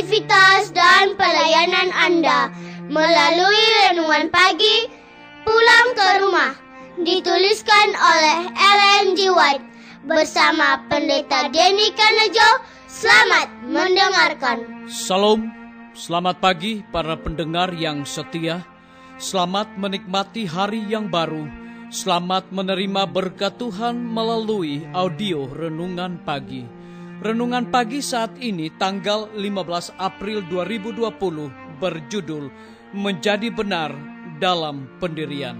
aktivitas dan pelayanan Anda melalui renungan pagi Pulang ke Rumah, dituliskan oleh Ellen G. White bersama Pendeta Denny Kanejo. Selamat mendengarkan. Salam, selamat pagi para pendengar yang setia. Selamat menikmati hari yang baru. Selamat menerima berkat Tuhan melalui audio Renungan Pagi. Renungan Pagi saat ini tanggal 15 April 2020 berjudul Menjadi Benar dalam Pendirian.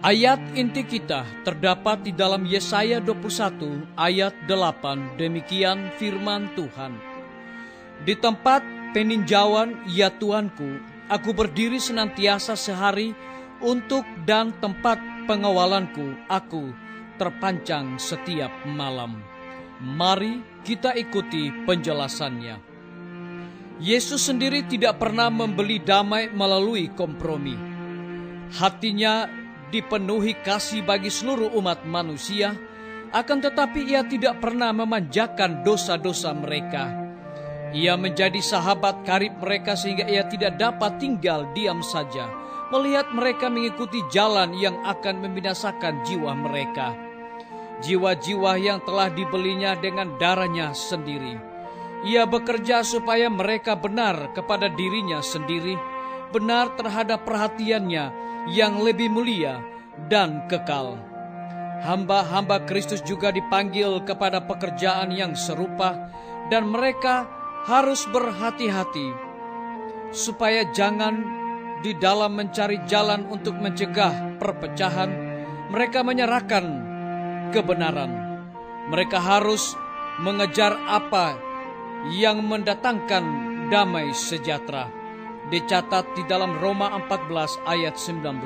Ayat inti kita terdapat di dalam Yesaya 21 ayat 8. Demikian firman Tuhan. Di tempat peninjauan ya Tuanku, aku berdiri senantiasa sehari untuk dan tempat pengawalanku aku terpancang setiap malam. Mari kita ikuti penjelasannya. Yesus sendiri tidak pernah membeli damai melalui kompromi. Hatinya dipenuhi kasih bagi seluruh umat manusia, akan tetapi ia tidak pernah memanjakan dosa-dosa mereka. Ia menjadi sahabat karib mereka sehingga ia tidak dapat tinggal diam saja melihat mereka mengikuti jalan yang akan membinasakan jiwa mereka. Jiwa-jiwa yang telah dibelinya dengan darahnya sendiri. Ia bekerja supaya mereka benar kepada dirinya sendiri, benar terhadap perhatiannya yang lebih mulia dan kekal. Hamba-hamba Kristus juga dipanggil kepada pekerjaan yang serupa, dan mereka harus berhati-hati supaya jangan di dalam mencari jalan untuk mencegah perpecahan, mereka menyerahkan kebenaran. Mereka harus mengejar apa yang mendatangkan damai sejahtera. Dicatat di dalam Roma 14 ayat 19.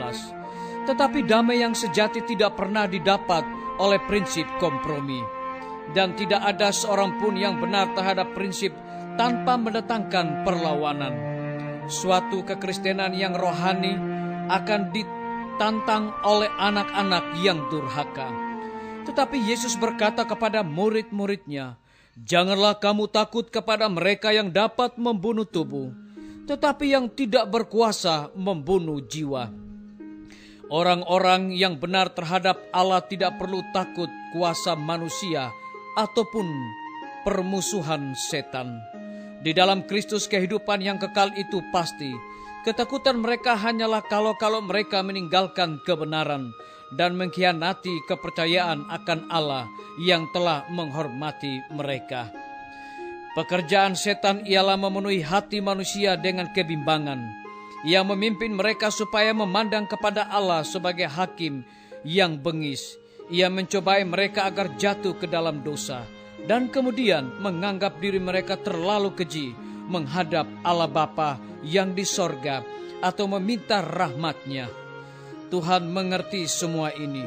Tetapi damai yang sejati tidak pernah didapat oleh prinsip kompromi. Dan tidak ada seorang pun yang benar terhadap prinsip tanpa mendatangkan perlawanan. Suatu kekristenan yang rohani akan ditantang oleh anak-anak yang durhaka. Tetapi Yesus berkata kepada murid-muridnya, "Janganlah kamu takut kepada mereka yang dapat membunuh tubuh, tetapi yang tidak berkuasa membunuh jiwa." Orang-orang yang benar terhadap Allah tidak perlu takut kuasa manusia ataupun permusuhan setan. Di dalam Kristus kehidupan yang kekal itu pasti. Ketakutan mereka hanyalah kalau mereka meninggalkan kebenaran dan mengkhianati kepercayaan akan Allah yang telah menghormati mereka. Pekerjaan setan ialah memenuhi hati manusia dengan kebimbangan. Ia memimpin mereka supaya memandang kepada Allah sebagai hakim yang bengis. Ia mencobai mereka agar jatuh ke dalam dosa, dan kemudian menganggap diri mereka terlalu keji menghadap Allah Bapa yang di sorga atau meminta rahmat-Nya. Tuhan mengerti semua ini.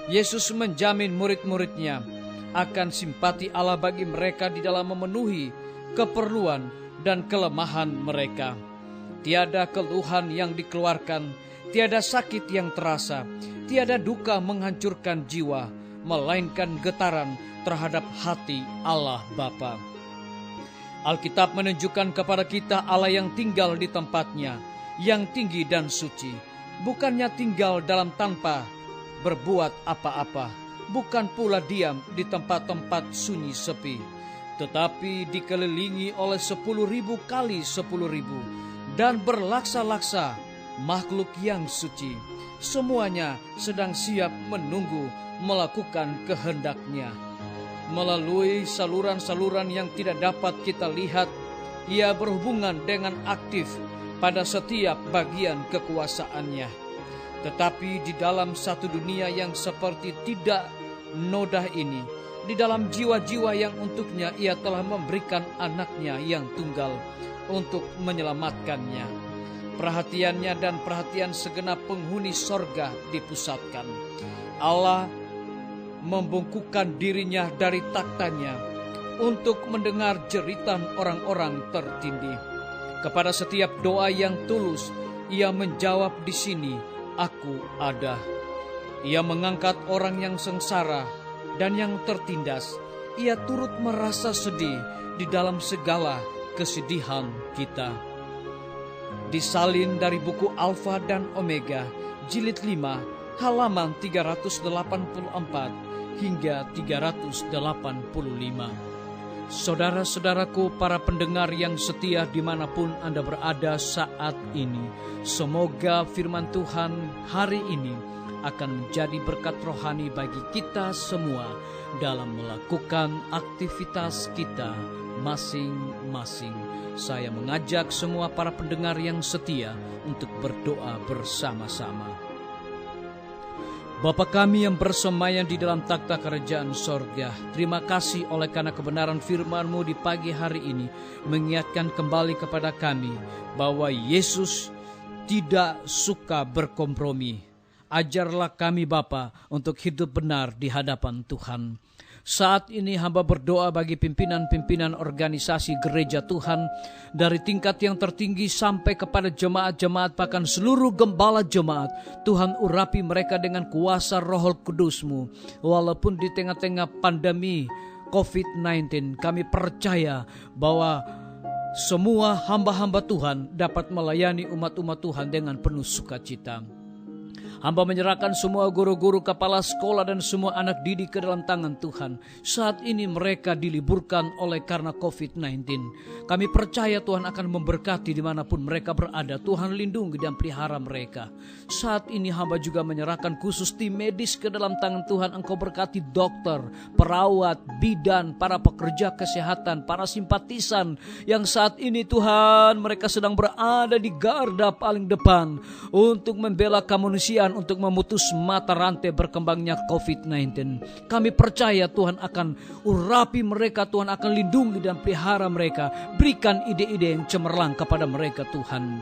Yesus menjamin murid-muridnya akan simpati Allah bagi mereka di dalam memenuhi keperluan dan kelemahan mereka. Tiada keluhan yang dikeluarkan, tiada sakit yang terasa, tiada duka menghancurkan jiwa, melainkan getaran terhadap hati Allah Bapa. Alkitab menunjukkan kepada kita Allah yang tinggal di tempatnya, yang tinggi dan suci. Bukannya tinggal dalam tanpa berbuat apa-apa, bukan pula diam di tempat-tempat sunyi sepi, tetapi dikelilingi oleh 10.000 kali 10.000 dan berlaksa-laksa makhluk yang suci. Semuanya sedang siap menunggu melakukan kehendak-Nya. Melalui saluran-saluran yang tidak dapat kita lihat, Ia berhubungan dengan aktif pada setiap bagian kekuasaannya. Tetapi di dalam satu dunia yang seperti tidak nodah ini, di dalam jiwa-jiwa yang untuknya Ia telah memberikan anak-Nya yang tunggal untuk menyelamatkannya. Perhatiannya dan perhatian segenap penghuni sorga dipusatkan. Allah membungkukkan dirinya dari taktanya untuk mendengar jeritan orang-orang tertindih. Kepada setiap doa yang tulus, Ia menjawab, "Di sini aku ada." Ia mengangkat orang yang sengsara dan yang tertindas. Ia turut merasa sedih di dalam segala kesedihan kita. Disalin dari buku Alfa dan Omega, jilid 5, halaman 384 hingga 385. Saudara-saudaraku, para pendengar yang setia dimanapun Anda berada saat ini, semoga firman Tuhan hari ini akan menjadi berkat rohani bagi kita semua dalam melakukan aktivitas kita masing-masing. Saya mengajak semua para pendengar yang setia untuk berdoa bersama-sama. Bapa kami yang bersemayam di dalam takhta kerajaan sorga, terima kasih oleh karena kebenaran firman-Mu di pagi hari ini mengingatkan kembali kepada kami bahwa Yesus tidak suka berkompromi. Ajarlah kami Bapa untuk hidup benar di hadapan Tuhan. Saat ini hamba berdoa bagi pimpinan-pimpinan organisasi gereja Tuhan, dari tingkat yang tertinggi sampai kepada jemaat-jemaat, bahkan seluruh gembala jemaat. Tuhan urapi mereka dengan kuasa Roh Kudus-Mu. Walaupun di tengah-tengah pandemi COVID-19, kami percaya bahwa semua hamba-hamba Tuhan dapat melayani umat-umat Tuhan dengan penuh sukacita. Hamba menyerahkan semua guru-guru, kepala sekolah, dan semua anak didik ke dalam tangan Tuhan. Saat ini mereka diliburkan oleh karena COVID-19. Kami percaya Tuhan akan memberkati dimanapun mereka berada. Tuhan lindungi dan pelihara mereka. Saat ini hamba juga menyerahkan khusus tim medis ke dalam tangan Tuhan. Engkau berkati dokter, perawat, bidan, para pekerja kesehatan, para simpatisan yang saat ini Tuhan mereka sedang berada di garda paling depan untuk membela kemanusiaan, untuk memutus mata rantai berkembangnya COVID-19. Kami percaya Tuhan akan urapi mereka, Tuhan akan lindungi dan pelihara mereka. Berikan ide-ide yang cemerlang kepada mereka Tuhan.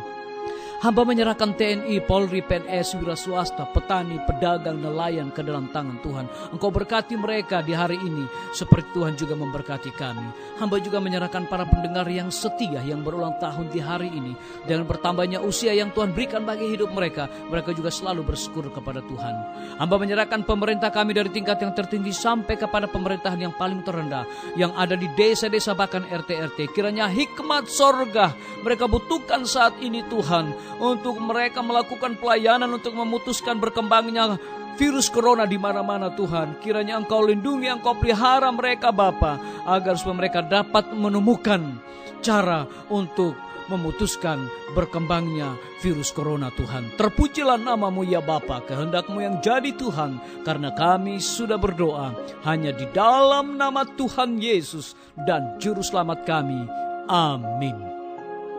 Hamba menyerahkan TNI, Polri, PNS, wira swasta, petani, pedagang, nelayan ke dalam tangan Tuhan. Engkau berkati mereka di hari ini seperti Tuhan juga memberkati kami. Hamba juga menyerahkan para pendengar yang setia yang berulang tahun di hari ini. Dengan bertambahnya usia yang Tuhan berikan bagi hidup mereka, mereka juga selalu bersyukur kepada Tuhan. Hamba menyerahkan pemerintah kami dari tingkat yang tertinggi sampai kepada pemerintahan yang paling terendah, yang ada di desa-desa bahkan RT-RT. Kiranya hikmat sorga mereka butuhkan saat ini Tuhan, untuk mereka melakukan pelayanan untuk memutuskan berkembangnya virus corona di mana-mana Tuhan. Kiranya Engkau lindungi, Engkau pelihara mereka Bapa, agar supaya mereka dapat menemukan cara untuk memutuskan berkembangnya virus corona Tuhan. Terpujilah nama-Mu ya Bapa, kehendak-Mu yang jadi Tuhan, karena kami sudah berdoa hanya di dalam nama Tuhan Yesus dan Juru Selamat kami. Amin.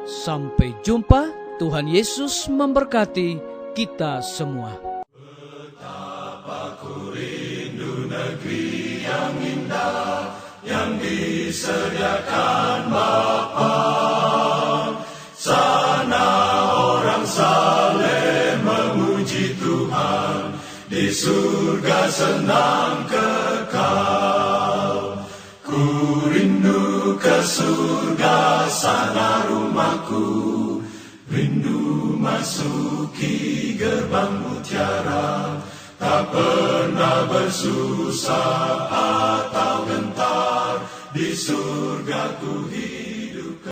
Sampai jumpa. Tuhan Yesus memberkati kita semua. Betapa ku rindu negeri yang indah yang disediakan Bapa. Sana orang saleh memuji Tuhan, di surga senang kekal. Ku rindu ke surga, sana rumahku. Rindu masuki gerbang mutiara, tak pernah bersusah atau gentar, di surga ku hidup.